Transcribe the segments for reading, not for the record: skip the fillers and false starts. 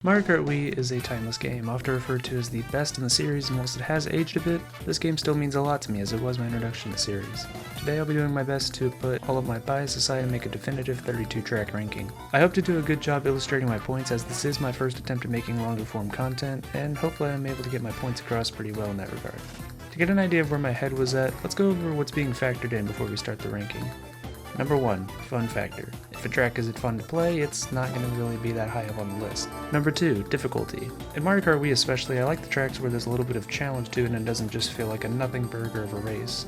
Mario Kart Wii is a timeless game, often referred to as the best in the series, and whilst it has aged a bit, this game still means a lot to me as it was my introduction to the series. Today I'll be doing my best to put all of my bias aside and make a definitive 32-track ranking. I hope to do a good job illustrating my points, as this is my first attempt at making longer form content, and hopefully I'm able to get my points across pretty well in that regard. To get an idea of where my head was at, let's go over what's being factored in before we start the ranking. Number 1, fun factor. If a track isn't fun to play, it's not going to really be that high up on the list. Number 2, difficulty. In Mario Kart Wii especially, I like the tracks where there's a little bit of challenge to it and it doesn't just feel like a nothing burger of a race.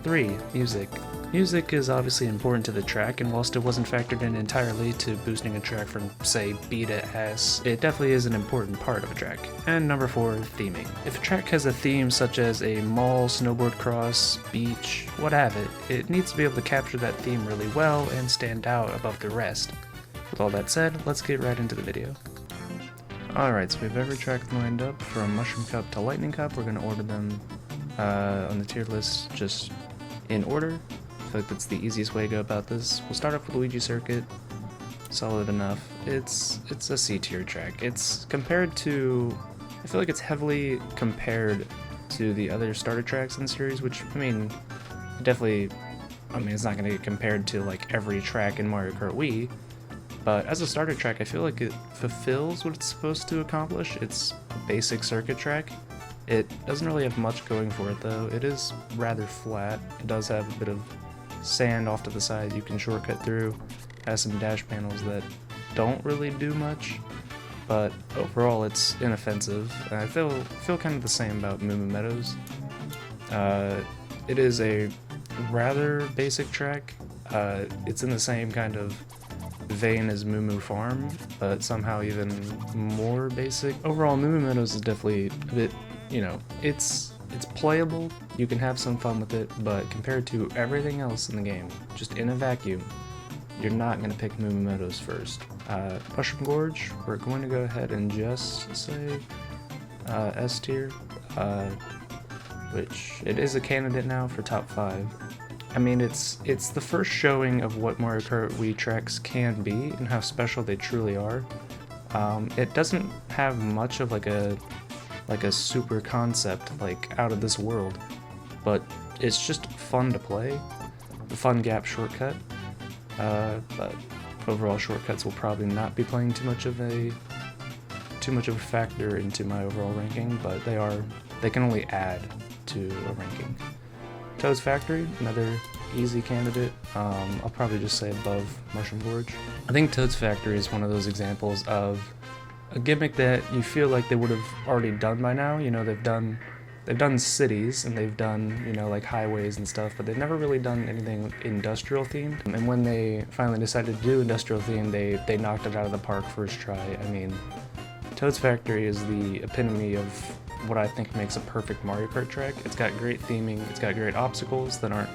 3, music. Music is obviously important to the track, and whilst it wasn't factored in entirely to boosting a track from, say, B to S, it definitely is an important part of a track. And number 4, theming. If a track has a theme such as a mall, snowboard cross, beach, what have it, it needs to be able to capture that theme really well and stand out above the rest. With all that said, let's get right into the video. Alright, so we have every track lined up from Mushroom Cup to Lightning Cup. We're going to order them on the tier list just in order. I feel like that's the easiest way to go about this. We'll start off with Luigi Circuit. Solid enough. It's a C tier track. It's compared to, I feel like it's heavily compared to the other starter tracks in the series, which, definitely, it's not going to get compared to like every track in Mario Kart Wii, but as a starter track, I feel like it fulfills what it's supposed to accomplish. It's a basic circuit track. It doesn't really have much going for it though. It is rather flat. It does have a bit of sand off to the side you can shortcut through. It has some dash panels that don't really do much, but overall it's inoffensive. And I feel kind of the same about Moo Moo Meadows. It is a rather basic track. It's in the same kind of vein as Moo Moo Farm, but somehow even more basic. Overall, Moo Moo Meadows is definitely a bit, it's playable, you can have some fun with it, but compared to everything else in the game, just in a vacuum, you're not going to pick Moo Moo Meadows first. Mushroom Gorge, we're going to go ahead and just say S tier, which it is a candidate now for top 5. It's the first showing of what Mario Kart Wii tracks can be and how special they truly are. It doesn't have much of like a super concept, like out of this world, but it's just fun to play. The fun gap shortcut, but overall shortcuts will probably not be playing too much of a factor into my overall ranking, but they can only add to a ranking. Toad's Factory, another easy candidate. I'll probably just say above Mushroom Gorge. I think Toad's Factory is one of those examples of a gimmick that you feel like they would have already done by now. They've done cities and they've done, like highways and stuff, but they've never really done anything industrial themed. And when they finally decided to do industrial themed, they knocked it out of the park first try. Toad's Factory is the epitome of what I think makes a perfect Mario Kart track. It's got great theming, it's got great obstacles that aren't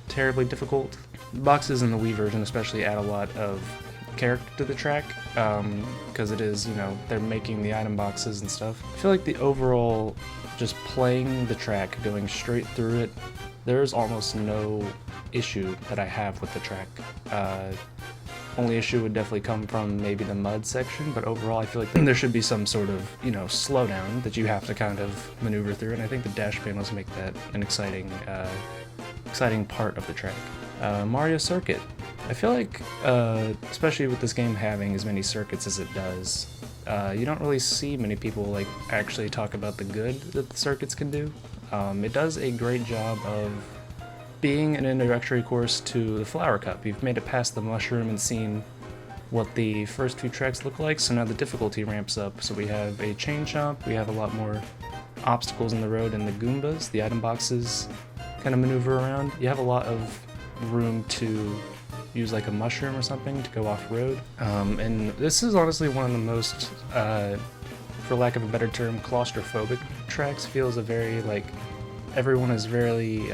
terribly difficult. The boxes in the Wii version especially add a lot of character to the track, because it is, they're making the item boxes and stuff. I feel like the overall, just playing the track, going straight through it, there's almost no issue that I have with the track. Only issue would definitely come from maybe the mud section, but overall I feel like there should be some sort of, slowdown that you have to kind of maneuver through, and I think the dash panels make that an exciting part of the track. Mario Circuit. I feel like, especially with this game having as many circuits as it does, you don't really see many people actually talk about the good that the circuits can do. It does a great job of being an introductory course to the Flower Cup. You've made it past the mushroom and seen what the first few tracks look like, so now the difficulty ramps up. So we have a chain chomp, we have a lot more obstacles in the road, and the Goombas, the item boxes, kind of maneuver around. You have a lot of room to use like a mushroom or something to go off-road. And this is honestly one of the most, for lack of a better term, claustrophobic tracks. Feels a very, everyone is very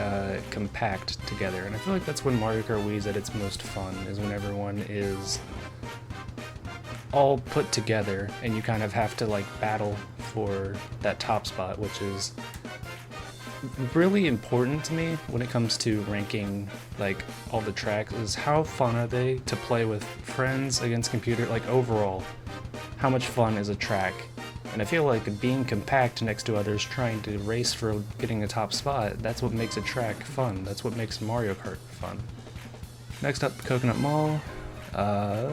compact together, and I feel like that's when Mario Kart Wii is at its most fun, is when everyone is all put together and you kind of have to battle for that top spot, which is really important to me when it comes to ranking all the tracks, is how fun are they to play with friends against computer, overall. how much fun is a track. And I feel like being compact next to others trying to race for getting a top spot, that's what makes a track fun. That's what makes Mario Kart fun. Next up, Coconut Mall. I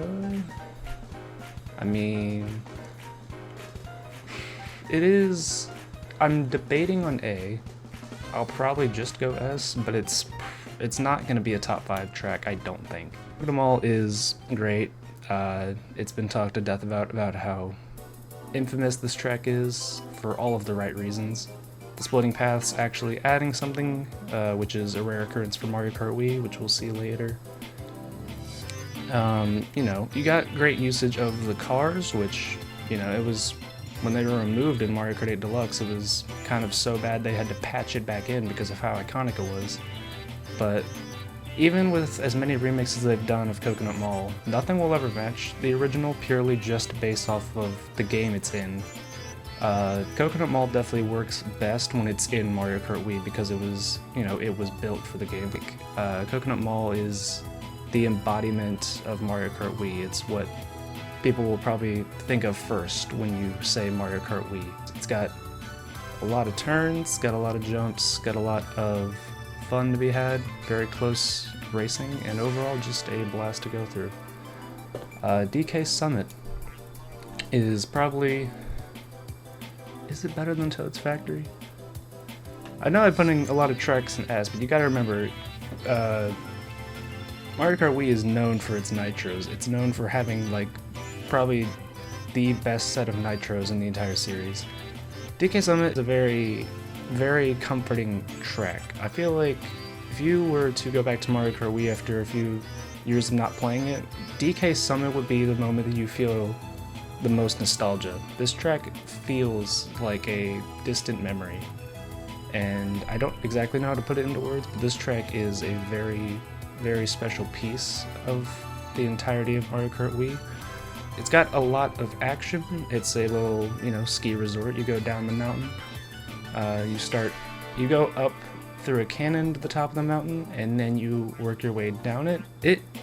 mean, I'm debating on A. I'll probably just go S, but it's not gonna be a top 5 track, I don't think. Coconut Mall is great. It's been talked to death about how infamous this track is for all of the right reasons. The splitting paths actually adding something, which is a rare occurrence for Mario Kart Wii, which we'll see later. You know, you got great usage of the cars, which, you know, it was, when they were removed in Mario Kart 8 Deluxe, it was kind of so bad they had to patch it back in because of how iconic it was. But even with as many remixes they've done of Coconut Mall, nothing will ever match the original purely just based off of the game it's in. Coconut Mall definitely works best when it's in Mario Kart Wii because it was, you know, it was built for the game. Coconut Mall is the embodiment of Mario Kart Wii. It's what people will probably think of first when you say Mario Kart Wii. It's got a lot of turns, got a lot of jumps, got a lot of fun to be had, very close racing, and overall just a blast to go through. DK Summit is probably... Is it better than Toad's Factory? I know I'm putting a lot of tracks in S, but you gotta remember, Mario Kart Wii is known for its nitros. It's known for having, like, probably the best set of nitros in the entire series. DK Summit is a very, very comforting track. I feel like if you were to go back to Mario Kart Wii after a few years of not playing it, DK Summit would be the moment that you feel the most nostalgia. This track feels like a distant memory, and I don't exactly know how to put it into words, but this track is a very, very special piece of the entirety of Mario Kart Wii. It's got a lot of action. It's a little, you know, ski resort. You go down the mountain. You go up through a cannon to the top of the mountain, and then you work your way down it.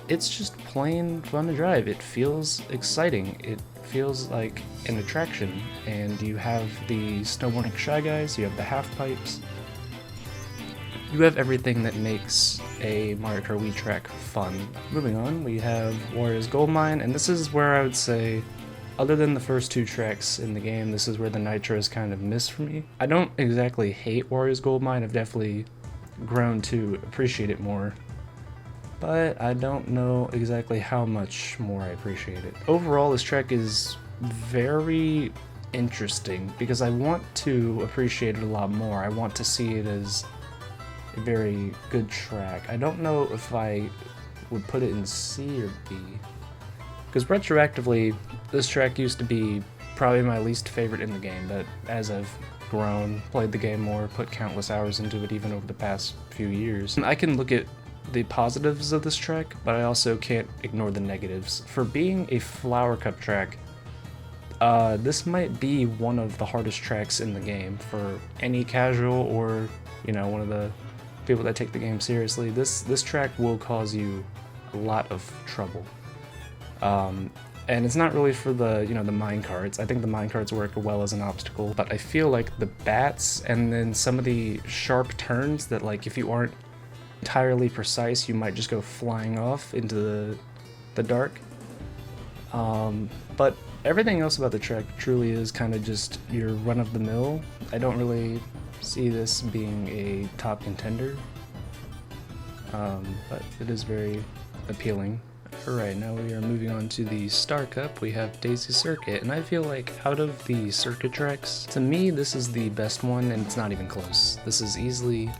It's just plain fun to drive. It feels exciting. It feels like an attraction, and you have the snowboarding Shy Guys, you have the half pipes. You have everything that makes a Mario Kart Wii track fun. Moving on, we have Wario's Gold Mine, and this is where I would say, other than the first 2 tracks in the game, this is where the nitros kind of miss for me. I don't exactly hate Wario's Gold Mine, I've definitely grown to appreciate it more, but I don't know exactly how much more I appreciate it. Overall, this track is very interesting because I want to appreciate it a lot more. I want to see it as a very good track. I don't know if I would put it in C or B, because retroactively, this track used to be probably my least favorite in the game, but as I've grown, played the game more, put countless hours into it even over the past few years, I can look at the positives of this track, but I also can't ignore the negatives. For being a Flower Cup track, this might be one of the hardest tracks in the game for any casual or, you know, one of the people that take the game seriously. This track will cause you a lot of trouble. And it's not really for the, you know, the minecarts. I think the minecarts work well as an obstacle, but I feel like the bats and then some of the sharp turns that, like, if you aren't entirely precise, you might just go flying off into the dark. But everything else about the track truly is kind of just your run-of-the-mill. I don't really see this being a top contender, but it is very appealing. Alright, now we are moving on to the Star Cup. We have Daisy Circuit, and I feel like out of the circuit tracks, to me this is the best one, and it's not even close. This is easily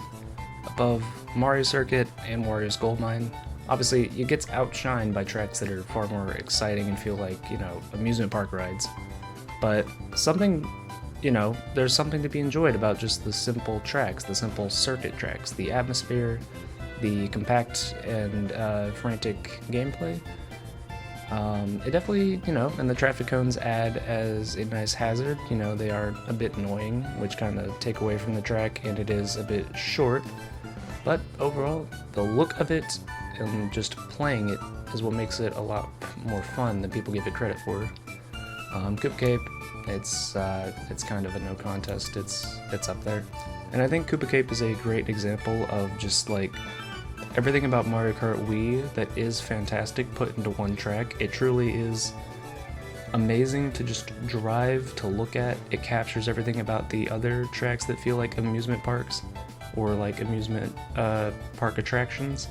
above Mario Circuit and Wario's Gold Mine. Obviously, it gets outshined by tracks that are far more exciting and feel like, you know, amusement park rides. But something, you know, there's something to be enjoyed about just the simple tracks, the simple circuit tracks, the atmosphere, the compact and frantic gameplay. It definitely, you know, and the traffic cones add as a nice hazard. You know, they are a bit annoying, which kind of take away from the track, and it is a bit short. But overall, the look of it and just playing it is what makes it a lot more fun than people give it credit for. Coupe Cape, it's kind of a no contest. It's up there, and I think Coupe Cape is a great example of just like everything about Mario Kart Wii that is fantastic put into one track. It truly is amazing to just drive, to look at. It captures everything about the other tracks that feel like amusement parks or like amusement park attractions.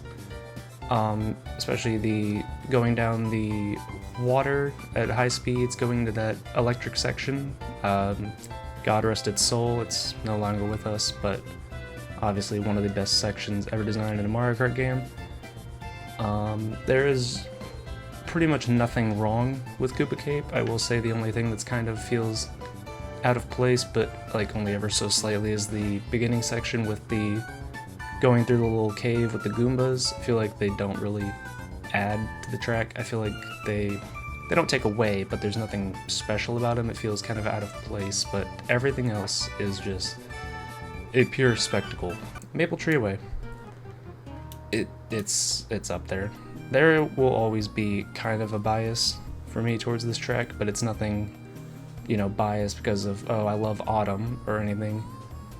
Especially the going down the water at high speeds, going to that electric section. God rest its soul, it's no longer with us, but obviously one of the best sections ever designed in a Mario Kart game. There is pretty much nothing wrong with Coupe Cape. I will say the only thing that's kind of feels out of place, but like only ever so slightly, is the beginning section with the going through the little cave with the Goombas. I feel like they don't really add to the track. I feel like they don't take away, but there's nothing special about them. It feels kind of out of place, but everything else is just a pure spectacle. Maple Treeway. It's up there. There will always be kind of a bias for me towards this track, but it's nothing, you know, biased because of, oh, I love Autumn or anything.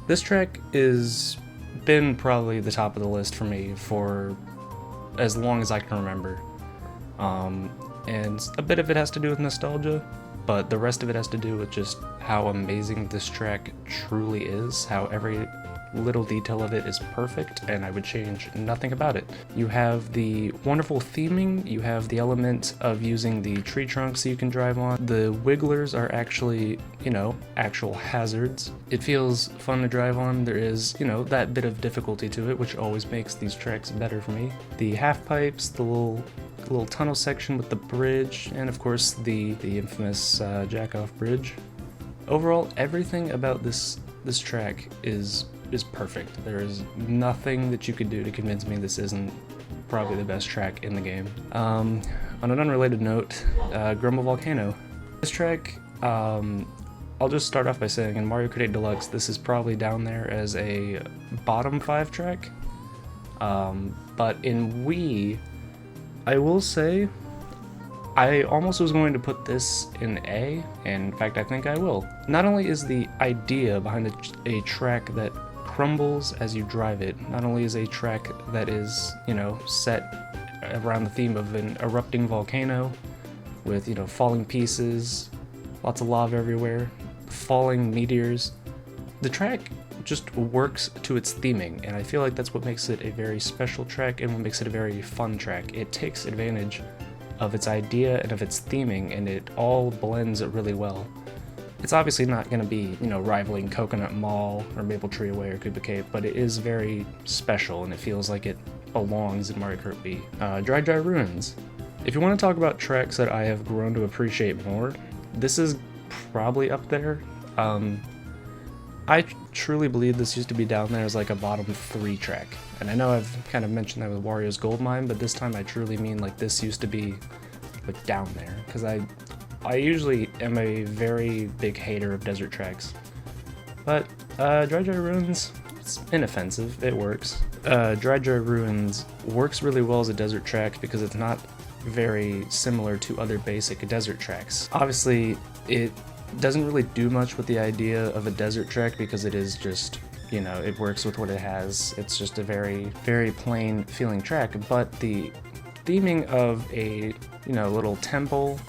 This track is been probably the top of the list for me for as long as I can remember. And a bit of it has to do with nostalgia, but the rest of it has to do with just how amazing this track truly is, how every little detail of it is perfect, and I would change nothing about it. You have the wonderful theming, you have the element of using the tree trunks you can drive on. The wigglers are actually, you know, actual hazards. It feels fun to drive on. There is, you know, that bit of difficulty to it, which always makes these tracks better for me. The half pipes, the little tunnel section with the bridge, and of course the infamous jack-off bridge. Overall, everything about this track is perfect. There is nothing that you could do to convince me this isn't probably the best track in the game. On an unrelated note, Grumble Volcano. This track, I'll just start off by saying in Mario Kart 8 Deluxe, this is probably down there as a bottom 5 track. But in Wii, I will say, I almost was going to put this in A, and in fact I think I will. Not only is the idea behind a track that crumbles as you drive it, not only is a track that is, you know, set around the theme of an erupting volcano with, you know, falling pieces, lots of lava everywhere, falling meteors. The track just works to its theming, and I feel like that's what makes it a very special track and what makes it a very fun track. It takes advantage of its idea and of its theming, and it all blends really well. It's obviously not going to be, you know, rivaling Coconut Mall or Maple Treeway or Coupe Cape, but it is very special and it feels like it belongs in Mario Kart Wii. Dry Dry Ruins. If you want to talk about tracks that I have grown to appreciate more, this is probably up there. I truly believe this used to be down there as like a bottom 3 track. And I know I've kind of mentioned that with Wario's Gold Mine, but this time I truly mean like this used to be like down there. Because I usually am a very big hater of desert tracks. But Dry Dry Ruins, it's inoffensive, it works. Dry Dry Ruins works really well as a desert track because it's not very similar to other basic desert tracks. Obviously, it doesn't really do much with the idea of a desert track because it is just, you know, it works with what it has. It's just a very, very plain feeling track, but the theming of a, you know, little temple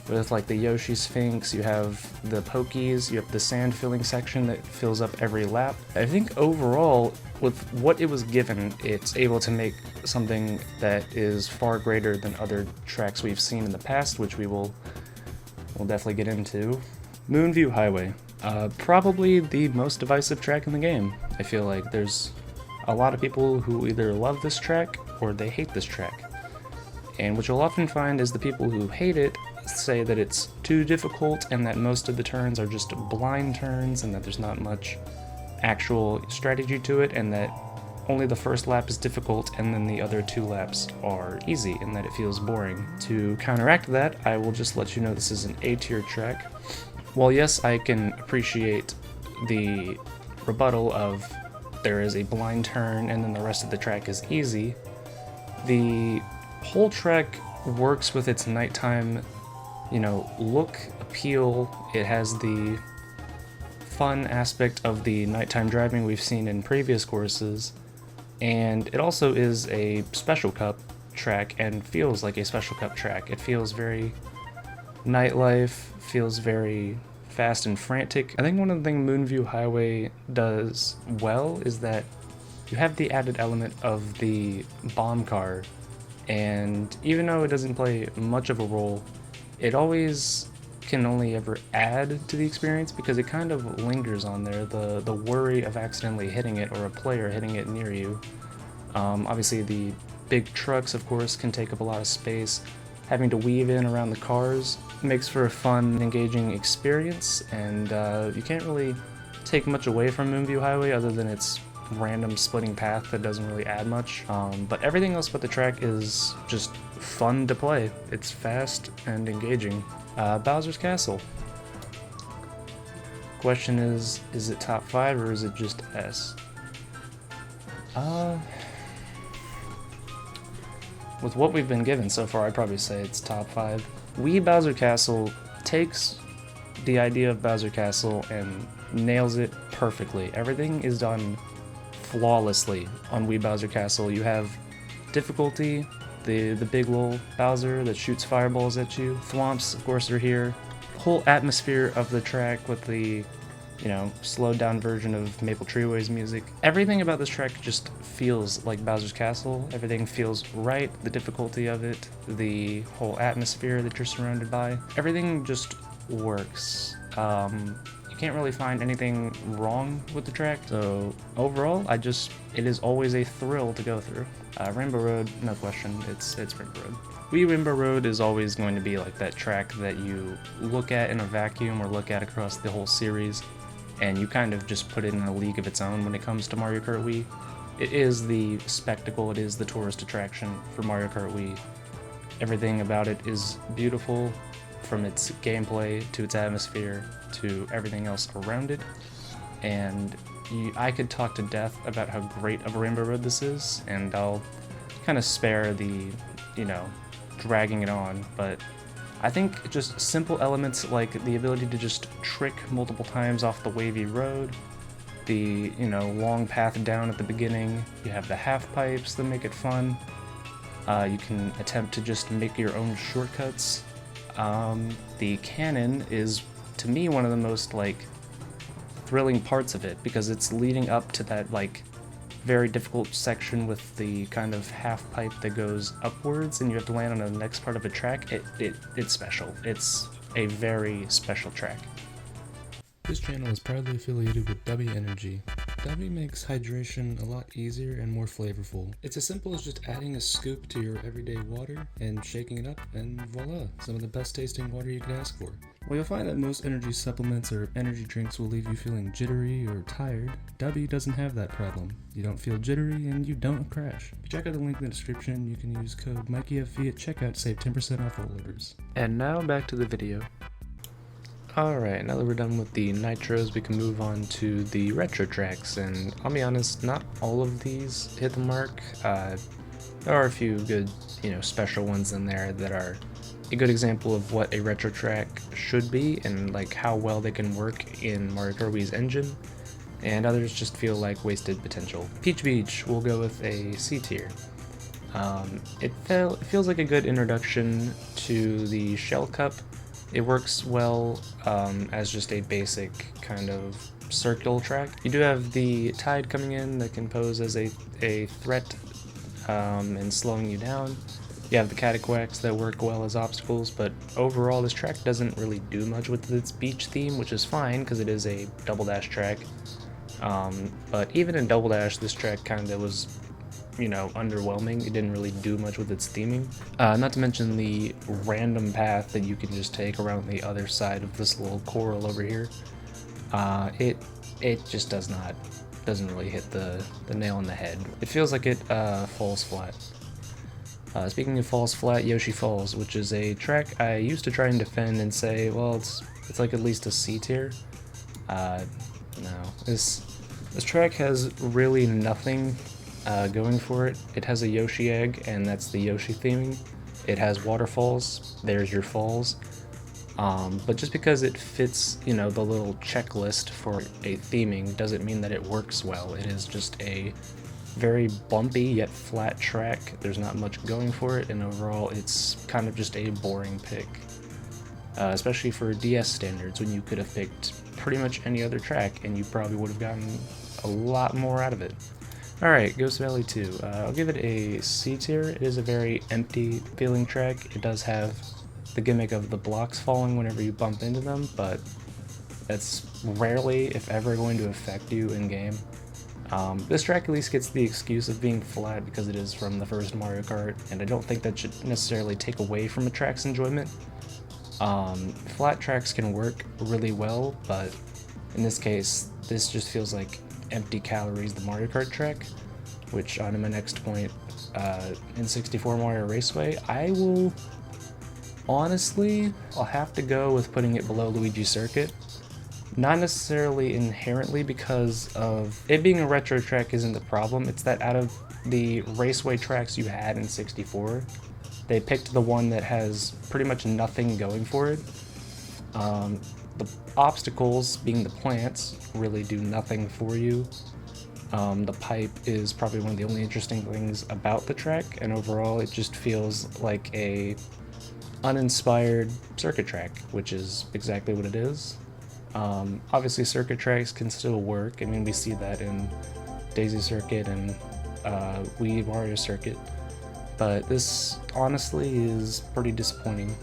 with like the Yoshi Sphinx, you have the Pokies, you have the sand filling section that fills up every lap. I think overall, with what it was given, it's able to make something that is far greater than other tracks we've seen in the past, which we'll definitely get into. Moonview Highway. Probably the most divisive track in the game. I feel like there's a lot of people who either love this track or they hate this track. And what you'll often find is the people who hate it say that it's too difficult and that most of the turns are just blind turns and that there's not much actual strategy to it and that only the first lap is difficult and then the other 2 laps are easy and that it feels boring. To counteract that, I will just let you know this is an A-tier track. While yes, I can appreciate the rebuttal of there is a blind turn and then the rest of the track is easy, the whole track works with its nighttime, you know, look appeal. It has the fun aspect of the nighttime driving we've seen in previous courses, and it also is a Special Cup track and feels like a Special Cup track. It feels very nightlife, feels very fast and frantic. I think one of the things Moonview Highway does well is that you have the added element of the bomb car, and even though it doesn't play much of a role, it always can only ever add to the experience because it kind of lingers on there, the worry of accidentally hitting it or a player hitting it near you. Obviously the big trucks, of course, can take up a lot of space. Having to weave in around the cars makes for a fun, engaging experience, and you can't really take much away from Moonview Highway other than its random splitting path that doesn't really add much. But everything else about the track is just fun to play. It's fast and engaging. Bowser's Castle. Question is it top 5 or is it just S? With what we've been given so far, I'd probably say it's top 5. Wii Bowser Castle takes the idea of Bowser Castle and nails it perfectly. Everything is done flawlessly on Wii Bowser Castle. You have difficulty, the big lol Bowser that shoots fireballs at you. Thwomps, of course, are here. The whole atmosphere of the track with the, slowed down version of Maple Treeway's music. Everything about this track just feels like Bowser's Castle. Everything feels right, the difficulty of it, the whole atmosphere that you're surrounded by. Everything just works. You can't really find anything wrong with the track, so overall, it is always a thrill to go through. Rainbow Road, no question, it's Rainbow Road. Wii Rainbow Road is always going to be like that track that you look at in a vacuum or look at across the whole series, and you kind of just put it in a league of its own when it comes to Mario Kart Wii. It is the spectacle, it is the tourist attraction for Mario Kart Wii. Everything about it is beautiful, from its gameplay to its atmosphere to everything else around it, and I could talk to death about how great of a Rainbow Road this is, and I'll kind of spare the, dragging it on, but I think just simple elements like the ability to just trick multiple times off the wavy road, the, long path down at the beginning, you have the half pipes that make it fun, you can attempt to just make your own shortcuts. The cannon is, to me, one of the most, thrilling parts of it, because it's leading up to that, very difficult section with the kind of half pipe that goes upwards, and you have to land on the next part of a track. It's special. It's a very special track. This channel is proudly affiliated with Dubby Energy. Dubby makes hydration a lot easier and more flavorful. It's as simple as just adding a scoop to your everyday water and shaking it up, and voila, some of the best tasting water you can ask for. While you'll find that most energy supplements or energy drinks will leave you feeling jittery or tired, Dubby doesn't have that problem. You don't feel jittery and you don't crash. If you check out the link in the description, you can use code MikeyFV at checkout to save 10% off all orders. And now back to the video. Alright, now that we're done with the Nitros, we can move on to the retro tracks, and I'll be honest, not all of these hit the mark. There are a few good, special ones in there that are a good example of what a retro track should be and how well they can work in Mario Kart Wii's engine, and others just feel like wasted potential. Peach Beach will go with a C tier. It feels like a good introduction to the Shell Cup. It works well as just a basic kind of circular track. You do have the tide coming in that can pose as a threat and slowing you down. You have the cataquacks that work well as obstacles, but overall this track doesn't really do much with its beach theme, which is fine because it is a Double Dash track. But even in Double Dash, this track kind of was underwhelming. It didn't really do much with its theming. Not to mention the random path that you can just take around the other side of this little coral over here. It just doesn't really hit the nail on the head. It feels like it falls flat. Speaking of falls flat, Yoshi Falls, which is a track I used to try and defend and say, well, it's like at least a C tier. No, this track has really nothing going for it. It has a Yoshi egg, and that's the Yoshi theming. It has waterfalls, there's your falls. But just because it fits, you know, the little checklist for a theming doesn't mean that it works well. It is just a very bumpy yet flat track. There's not much going for it, and overall it's kind of just a boring pick. Especially for DS standards, when you could have picked pretty much any other track and you probably would have gotten a lot more out of it. Alright, Ghost Valley 2. I'll give it a C tier. It is a very empty feeling track. It does have the gimmick of the blocks falling whenever you bump into them, but that's rarely, if ever, going to affect you in game. This track at least gets the excuse of being flat because it is from the first Mario Kart, and I don't think that should necessarily take away from a track's enjoyment. Flat tracks can work really well, but in this case, this just feels like empty calories, the Mario Kart track, which on my next point, in 64 Mario Raceway, I'll have to go with putting it below Luigi Circuit. Not necessarily inherently because of it being a retro track isn't the problem, it's that out of the Raceway tracks you had in 64, they picked the one that has pretty much nothing going for it. The obstacles, being the plants, really do nothing for you. The pipe is probably one of the only interesting things about the track, and overall it just feels like a uninspired circuit track, which is exactly what it is. Obviously circuit tracks can still work. I mean, we see that in Daisy Circuit and Wii Mario Circuit, but this honestly is pretty disappointing.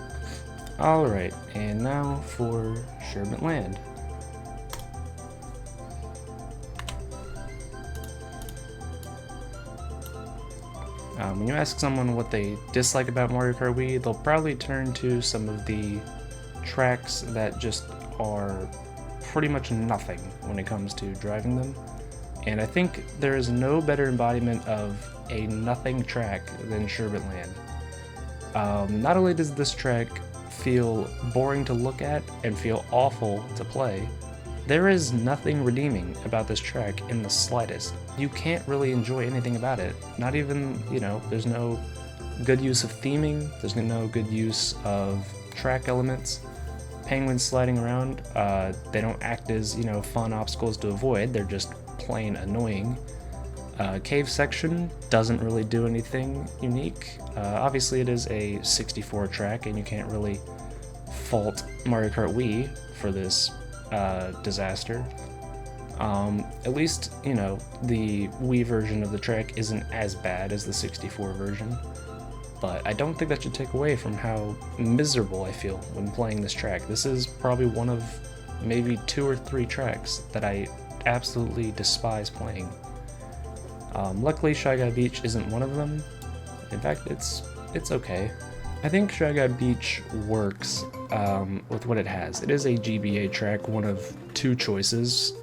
Alright, and now for Sherbet Land. When you ask someone what they dislike about Mario Kart Wii, they'll probably turn to some of the tracks that just are pretty much nothing when it comes to driving them. And I think there is no better embodiment of a nothing track than Sherbet Land. Not only does this track feel boring to look at and feel awful to play, there is nothing redeeming about this track in the slightest. You can't really enjoy anything about it. Not even, you know, there's no good use of theming, there's no good use of track elements. Penguins sliding around, they don't act as, you know, fun obstacles to avoid, they're just plain annoying. Cave section doesn't really do anything unique. Obviously it is a 64 track and you can't really fault Mario Kart Wii for this disaster. At least, you know, the Wii version of the track isn't as bad as the 64 version, but I don't think that should take away from how miserable I feel when playing this track. This is probably one of maybe 2 or 3 tracks that I absolutely despise playing. Luckily Shy Guy Beach isn't one of them. In fact, it's okay. I think Shy Guy Beach works with what it has. It is a GBA track, one of 2 choices,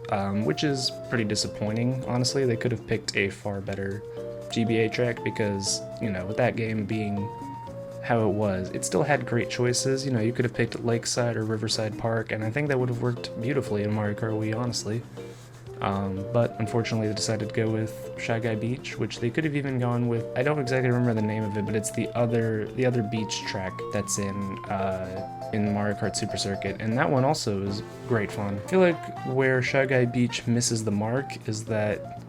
which is pretty disappointing. Honestly, they could have picked a far better GBA track because, you know, with that game being how it was, it still had great choices. You know, you could have picked Lakeside or Riverside Park, and I think that would have worked beautifully in Mario Kart Wii, honestly. But unfortunately they decided to go with Shy Guy Beach, which they could have even gone with, I don't exactly remember the name of it, but it's the other beach track that's in Mario Kart Super Circuit, and that one also is great fun. I feel like where Shy Guy Beach misses the mark is that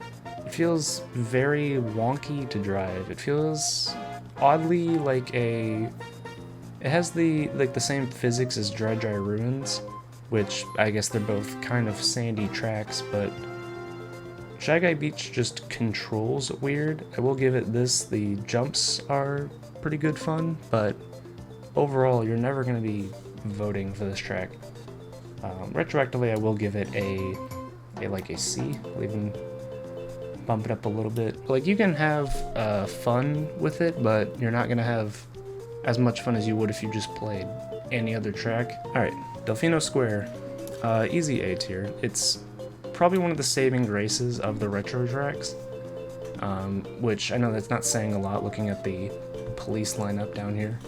it feels very wonky to drive. It feels oddly like it has the same physics as Dry Dry Ruins, which I guess they're both kind of sandy tracks, but Shy Guy Beach just controls weird. I will give it this, the jumps are pretty good fun, but overall you're never going to be voting for this track. Retroactively I will give it a C. I'll even bump it up a little bit. Like, you can have fun with it, but you're not going to have as much fun as you would if you just played any other track. Alright, Delfino Square, easy A tier. It's probably one of the saving graces of the retro tracks, which I know that's not saying a lot looking at the police lineup down here,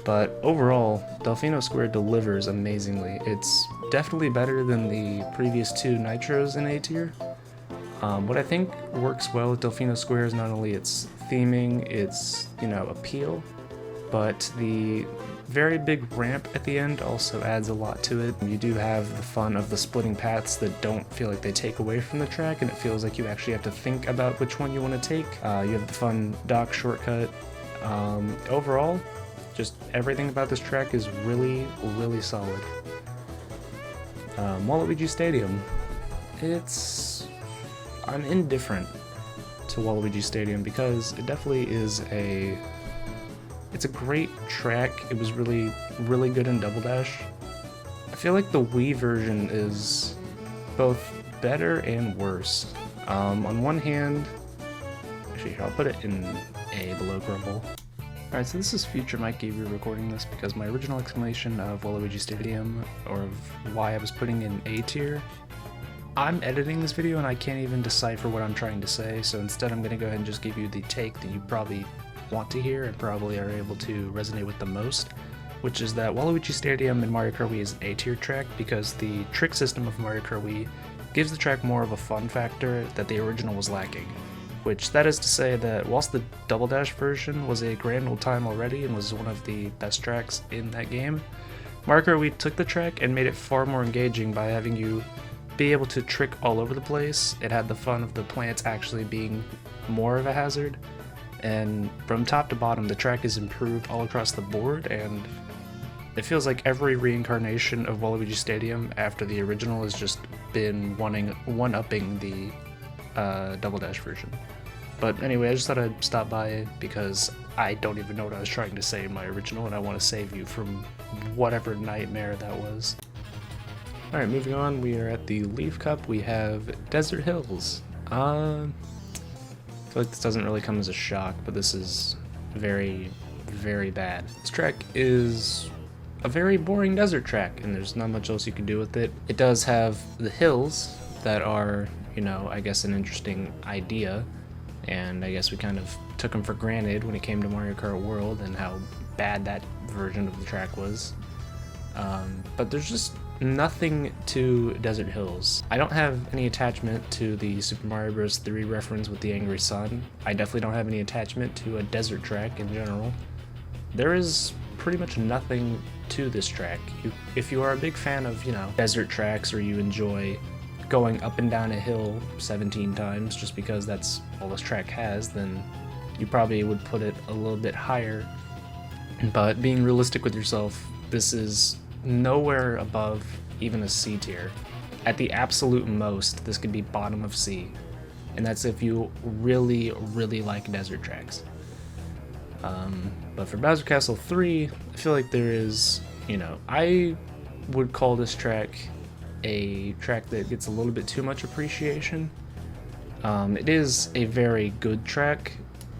but overall, Delfino Square delivers amazingly. It's definitely better than the previous 2 Nitros in A tier. What I think works well with Delfino Square is not only its theming, its, you know, appeal, but the very big ramp at the end also adds a lot to it. You do have the fun of the splitting paths that don't feel like they take away from the track, and it feels like you actually have to think about which one you want to take. You have the fun dock shortcut. Overall, just everything about this track is really, really solid. Waluigi Stadium. I'm indifferent to Waluigi Stadium because it definitely is it's a great track. It was really, really good in Double Dash. I feel like the Wii version is both better and worse. On one hand, actually here, I'll put it in A below Grumble. Alright, so this is future Mikey re-recording this because my original explanation of Waluigi Stadium, or of why I was putting in A tier, I'm editing this video and I can't even decipher what I'm trying to say, so instead I'm going to go ahead and just give you the take that you probably want to hear and probably are able to resonate with the most, which is that Waluigi Stadium in Mario Kart Wii is an A-tier track because the trick system of Mario Kart Wii gives the track more of a fun factor that the original was lacking. Which, that is to say that whilst the Double Dash version was a grand old time already and was one of the best tracks in that game, Mario Kart Wii took the track and made it far more engaging by having you be able to trick all over the place. It had the fun of the planets actually being more of a hazard, and from top to bottom the track is improved all across the board, and it feels like every reincarnation of Waluigi Stadium after the original has just been one-upping the Double Dash version. But anyway, I just thought I'd stop by it because I don't even know what I was trying to say in my original, and I want to save you from whatever nightmare that was. Alright, moving on, we are at the Leaf Cup. We have Desert Hills. I feel like this doesn't really come as a shock, but this is very, very bad. This track is a very boring desert track, and there's not much else you can do with it. It does have the hills that are, you know, I guess an interesting idea, and I guess we kind of took them for granted when it came to Mario Kart World and how bad that version of the track was. But there's just nothing to Desert Hills. I don't have any attachment to the Super Mario Bros. 3 reference with the Angry Sun. I definitely don't have any attachment to a desert track in general. There is pretty much nothing to this track. If you are a big fan of, you know, desert tracks, or you enjoy going up and down a hill 17 times just because that's all this track has, then you probably would put it a little bit higher. But being realistic with yourself, this is nowhere above even a C tier. At the absolute most, this could be bottom of C, and that's if you really, really like desert tracks. But for Bowser Castle 3, I feel like there is, you know, I would call this track a track that gets a little bit too much appreciation. It is a very good track,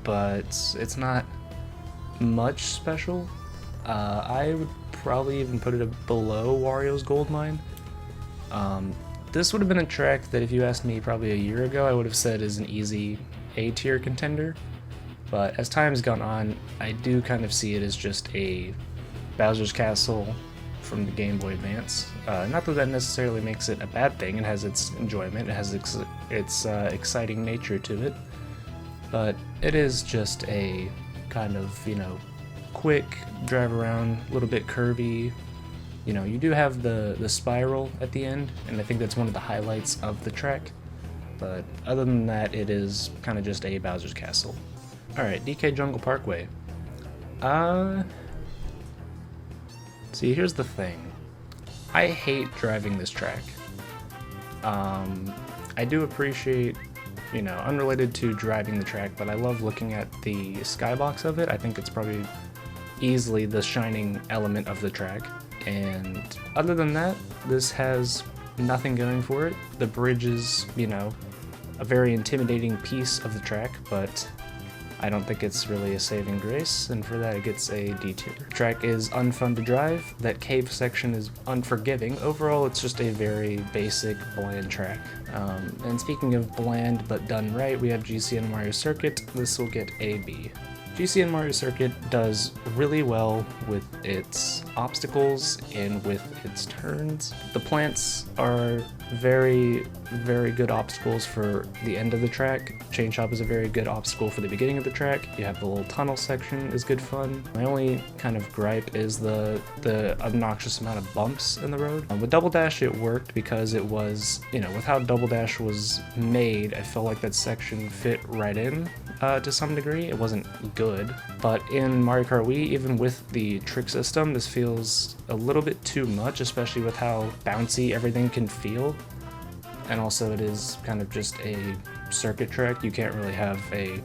but it's not much special. I would probably even put it below Wario's Gold Mine. This would have been a track that if you asked me probably a year ago, I would have said is an easy A-tier contender. But as time's gone on, I do kind of see it as just a Bowser's Castle from the Game Boy Advance. Not that that necessarily makes it a bad thing. It has its enjoyment, it has its exciting nature to it, but it is just a kind of, you know, quick drive around, a little bit curvy. You know, you do have the spiral at the end, and I think that's one of the highlights of the track, but other than that, it is kind of just a Bowser's Castle. Alright, DK Jungle Parkway. See, here's the thing. I hate driving this track. I do appreciate, you know, unrelated to driving the track, but I love looking at the skybox of it. I think it's probably easily the shining element of the track. And other than that, this has nothing going for it. The bridge is, you know, a very intimidating piece of the track, but I don't think it's really a saving grace, and for that it gets a D tier. The track is unfun to drive, that cave section is unforgiving. Overall, it's just a very basic, bland track. And speaking of bland but done right, we have GCN Mario Circuit. This will get a B. GCN Mario Circuit does really well with its obstacles and with its turns. The plants are very good obstacles for the end of the track. Chain Chomp is a very good obstacle for the beginning of the track. You have the little tunnel section is good fun. My only kind of gripe is the obnoxious amount of bumps in the road. With Double Dash it worked because it was, with how Double Dash was made, I felt like that section fit right in to some degree. It wasn't good, but in Mario Kart Wii, even with the trick system, this feels a little bit too much, especially with how bouncy everything can feel. And also it is kind of just a circuit track. You can't really have a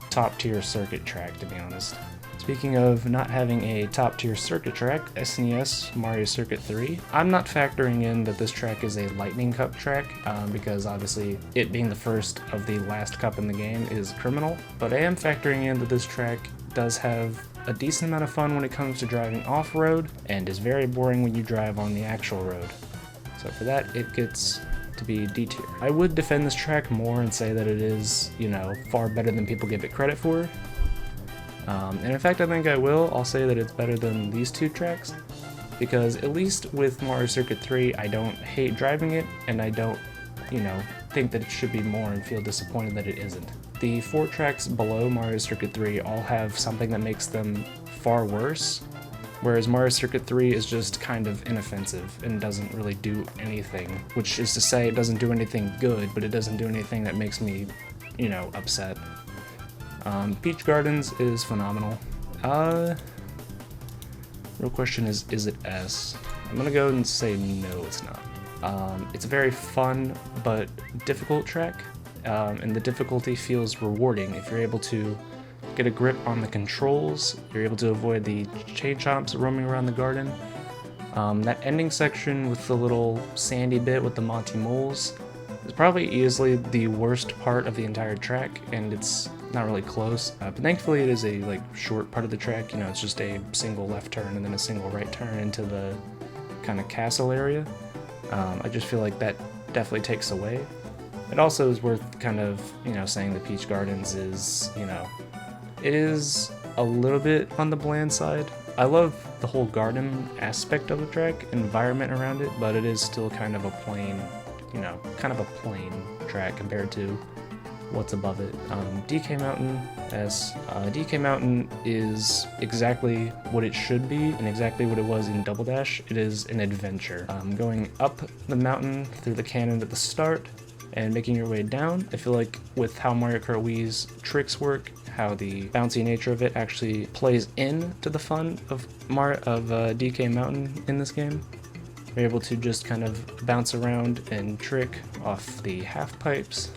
top tier circuit track, to be honest. Speaking of not having a top tier circuit track, SNES Mario Circuit 3. I'm not factoring in that this track is a Lightning Cup track, because obviously it being the first of the last cup in the game is criminal, but I am factoring in that this track does have a decent amount of fun when it comes to driving off-road, and is very boring when you drive on the actual road. So for that, it gets to be D tier. I would defend this track more and say that it is, far better than people give it credit for. And in fact, I think I will. I'll say that it's better than these two tracks, because at least with Mario Circuit 3, I don't hate driving it, and I don't, think that it should be more and feel disappointed that it isn't. The 4 tracks below Mario Circuit 3 all have something that makes them far worse, whereas Mario Circuit 3 is just kind of inoffensive and doesn't really do anything, which is to say it doesn't do anything good, but it doesn't do anything that makes me, upset. Peach Gardens is phenomenal. Real question is it S? I'm gonna go and say no, it's not. It's a very fun but difficult track, and the difficulty feels rewarding if you're able to get a grip on the controls. You're able to avoid the chain chomps roaming around the garden. That ending section with the little sandy bit with the Monty Moles is probably easily the worst part of the entire track, and it's not really close. But thankfully it is a short part of the track. It's just a single left turn and then a single right turn into the kind of castle area. I just feel like that definitely takes away. It also is worth kind of, saying that Peach Gardens is, it is a little bit on the bland side. I love the whole garden aspect of the track, environment around it, but it is still kind of a plain, plain track compared to what's above it. DK Mountain S. DK Mountain is exactly what it should be and exactly what it was in Double Dash. It is an adventure. Going up the mountain through the cannon at the start and making your way down. I feel like with how Mario Kart Wii's tricks work, how the bouncy nature of it actually plays into the fun of DK Mountain in this game. You're able to just kind of bounce around and trick off the half pipes.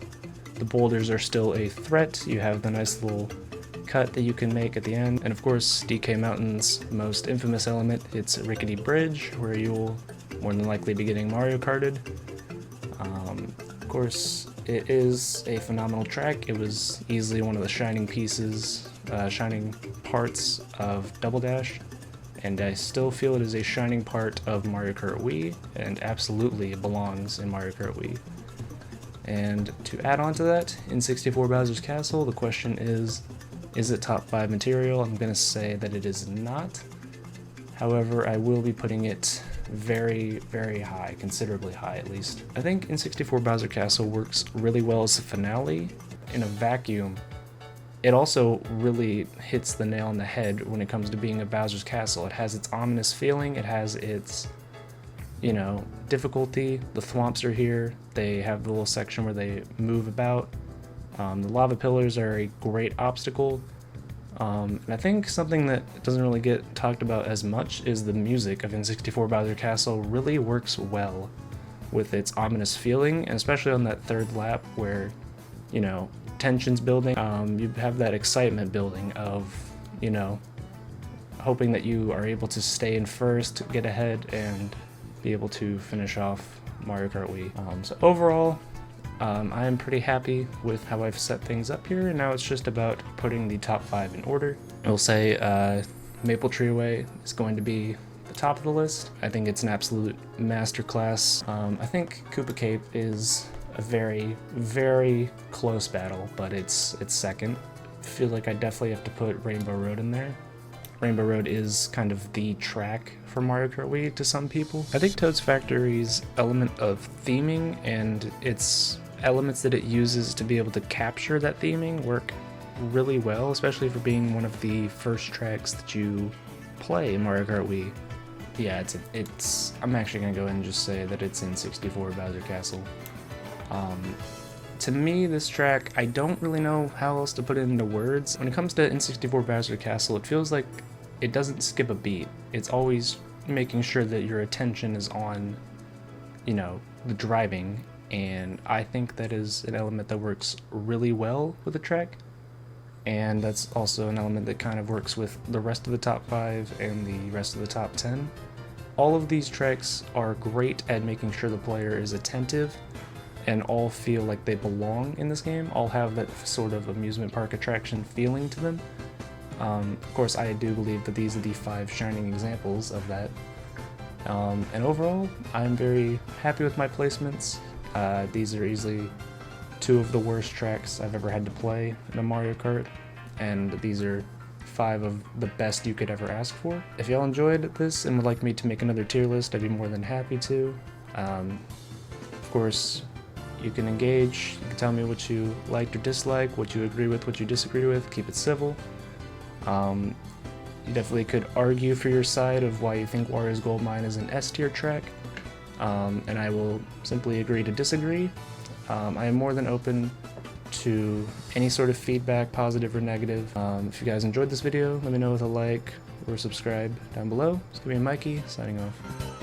The boulders are still a threat. You have the nice little cut that you can make at the end. And of course, DK Mountain's most infamous element, its rickety bridge, where you'll more than likely be getting Mario Karted. Of course, it is a phenomenal track. It was easily one of the shining parts of Double Dash, and I still feel it is a shining part of Mario Kart Wii, and absolutely it belongs in Mario Kart Wii. And to add on to that, in 64 Bowser's Castle, the question is it top 5 material? I'm going to say that it is not. However, I will be putting it very, very high, considerably high at least. I think in 64 Bowser Castle works really well as a finale. In a vacuum, it also really hits the nail on the head when it comes to being a Bowser's Castle. It has its ominous feeling, it has its, difficulty. The thwomps are here, they have the little section where they move about. The lava pillars are a great obstacle. And I think something that doesn't really get talked about as much is the music of N64 Bowser Castle really works well with its ominous feeling, and especially on that third lap where, tension's building. You have that excitement building of, hoping that you are able to stay in first, get ahead, and be able to finish off Mario Kart Wii. So overall, I am pretty happy with how I've set things up here, and now it's just about putting the top 5 in order. I will say Maple Treeway is going to be the top of the list. I think it's an absolute masterclass. I think Koopa Cape is a very, very close battle, but it's second. feel like I definitely have to put Rainbow Road in there. Rainbow Road is kind of the track for Mario Kart Wii to some people. I think Toad's Factory's element of theming and its elements that it uses to be able to capture that theming work really well, especially for being one of the first tracks that you play in Mario Kart Wii. Yeah, I'm actually gonna go ahead and just say that it's in 64 Bowser Castle. To me, this track, I don't really know how else to put it into words. When it comes to N64 Bowser Castle, it feels like it doesn't skip a beat. It's always making sure that your attention is on, you know, the driving, and I think that is an element that works really well with the track, and that's also an element that kind of works with the rest of the top 5 and the rest of the top 10. All of these tracks are great at making sure the player is attentive and all feel like they belong in this game, all have that sort of amusement park attraction feeling to them. Of course, I do believe that these are the 5 shining examples of that. And overall, I'm very happy with my placements. These are easily 2 of the worst tracks I've ever had to play in a Mario Kart, and these are 5 of the best you could ever ask for. If y'all enjoyed this and would like me to make another tier list, I'd be more than happy to. Of course, you can engage, you can tell me what you liked or disliked, what you agree with, what you disagree with, keep it civil. You definitely could argue for your side of why you think Wario's Gold Mine is an S tier track, and I will simply agree to disagree. I am more than open to any sort of feedback, positive or negative. If you guys enjoyed this video, let me know with a like or subscribe down below. It's gonna be Mikey, signing off.